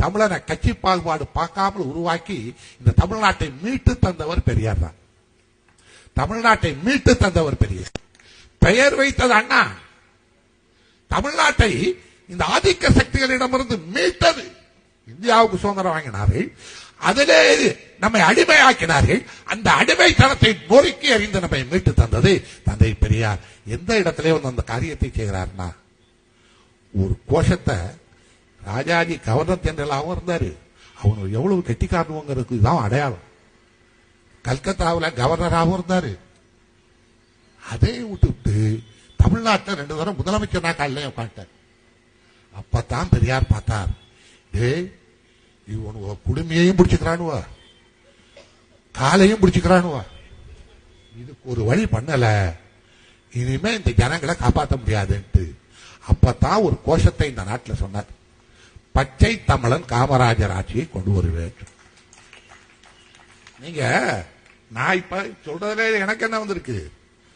தமிழனை கட்சி பாகுபாடு பார்க்காமல் உருவாக்கி இந்த தமிழ்நாட்டை மீட்டு தந்தவர் பெரியார் தான். தமிழ்நாட்டை மீட்டு தந்தவர் பெரியார். பெயர் வைத்தது அண்ணா. தமிழ்நாட்டை இந்த ஆதிக்க சக்திகளிடமிருந்து மீட்டது. இந்தியாவுக்கு சுதந்திரம் வாங்கினார்கள், அதிலே நம்மை அடிமையாக்கினார்கள். அந்த அடிமைத்தனத்தை நொறுக்கி அறிந்து நம்மை மீட்டு தந்தது தந்தை பெரியார். எந்த இடத்திலே வந்து அந்த காரியத்தை செய்கிறார்னா, ஒரு கோஷத்தை ராஜாஜி கவர்னர் ஜெனரலாகவும் இருந்தாரு. அவனு எவ்வளவு கெட்டிக்காரனுங்கிறதுக்கு இதுதான் அடையாளம். கல்கத்தாவில் கவர்னராகவும் இருந்தாரு. அதை விட்டுவிட்டு தமிழ்நாட்டில் 2 தடவை முதலமைச்சர் காலையில உட்காந்துட்டார். அப்பதான் பெரியார் பார்த்தார், இவனு குடுமையையும் பிடிச்சுக்கிறானுவா, காலையும் பிடிச்சுக்கிறானுவா, இதுக்கு ஒரு வழி பண்ணல, இனிமே இந்த ஜனங்களை காப்பாற்ற முடியாதுன்ட்டு அப்பதான் ஒரு கோஷத்தை இந்த நாட்டில் சொன்னார். பச்சை தமிழன் காமராஜர் ஆட்சியை கொண்டு வருவேன். நீங்க நான் இப்ப சொல்றதுல எனக்கு என்ன வந்திருக்கு?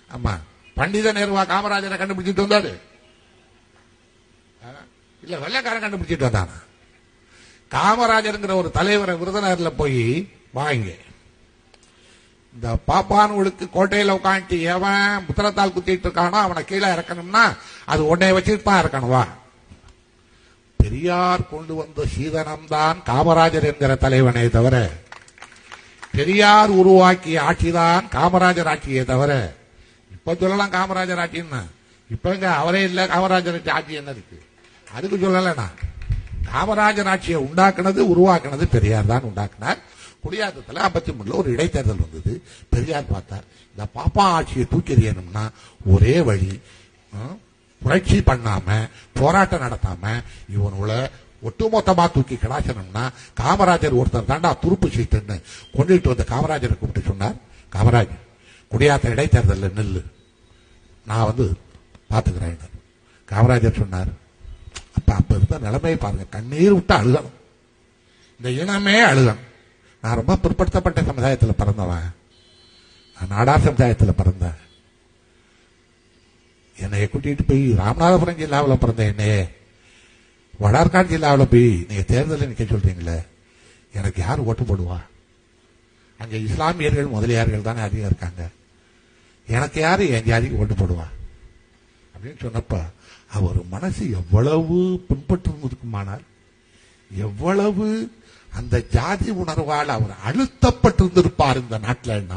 ஆமா, பண்டித நேருவா காமராஜரை கண்டுபிடிச்சிட்டு வந்தாரு? இல்ல வெள்ளைக்காரன் கண்டுபிடிச்சிட்டு வந்தானா? காமராஜருங்கிற ஒரு தலைவரை விருதுநகர்ல போய் வாங்க, இந்த பாப்பானுகளுக்கு கோட்டையில உட்காந்து எவன் முத்திரத்தால் குத்திட்டு இருக்கானோ அவனை கீழே இறக்கணும்னா அது உடனே வச்சுட்டு தான் இருக்கணுவா? பெரியார் கொண்டு வந்த சீதனம் தான் காமராஜர் என்கிற தலைவனே தவிர, பெரியார் உருவாக்கிய ஆட்சிதான் காமராஜர் ஆட்சியே தவிர, இப்ப சொல்லலாம் காமராஜர் ஆட்சின்னு. இப்ப அவரே இல்ல, காமராஜர் ஆட்சி என்ன இருக்கு அதுக்கு சொல்லலனா. காமராஜர் ஆட்சியை உண்டாக்குனது உருவாக்குனது பெரியார் தான் உண்டாக்குனார். குடியாத்தத்தில் 53 ஒரு இடைத்தேர்தல் வந்தது. பெரியார் பார்த்தார், இந்த பாப்பா ஆட்சியை தூக்கி எறியணும்னா ஒரே வழி, புரட்சி பண்ணாம போராட்டம் நடத்தாம இவனுள்ள ஒட்டுமொத்தமா தூக்கி கிடாச்சணும்னா காமராஜர் ஒருத்தர் தாண்டா துருப்பு சீட்டுன்னு கொண்டுட்டு வந்த காமராஜரை கூப்பிட்டு சொன்னார், காமராஜர் குடியாத்த இடைத்தேர்தல் நெல்லு, நான் வந்து பாத்துக்கிறேன். காமராஜர் சொன்னார், அப்ப இருந்த நிலைமையை பாருங்க, கண்ணீர் விட்டு அழுகணும், இந்த இனமே அழுகணும். நான் ரொம்ப பிற்படுத்தப்பட்ட சமுதாயத்தில் பிறந்தவன், நான் நாடார் சமுதாயத்தில் பிறந்தேன். என்னைய கூட்டிட்டு போய் ராமநாதபுரம் ஜில்லாவில் பிறந்த என்னையே வடார்காடு ஜில்லாவில் போய் நீங்க தேர்தலில் நிக்க சொல்றீங்களே, எனக்கு யார் ஓட்டு போடுவா? அங்க இஸ்லாமியர்கள் முதலியார்கள் தானே அதிகம் இருக்காங்க, எனக்கு யாரு என் ஜாதிக்கு ஓட்டு போடுவா அப்படின்னு சொன்னப்ப அவர் மனசு எவ்வளவு பின்பற்றிருக்குமானால், எவ்வளவு அந்த ஜாதி உணர்வால் அவர் அழுத்தப்பட்டிருந்திருப்பார் இந்த நாட்டில்,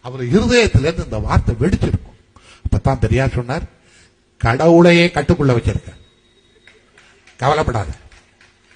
அவர் இருதயத்திலிருந்து இந்த வார்த்தை வெடிச்சிருக்கும். அப்பதான் பெரியார் சொன்னார், கடவுளையே கட்டுக்குள்ள வச்சிருக்க, கவலைப்படாத,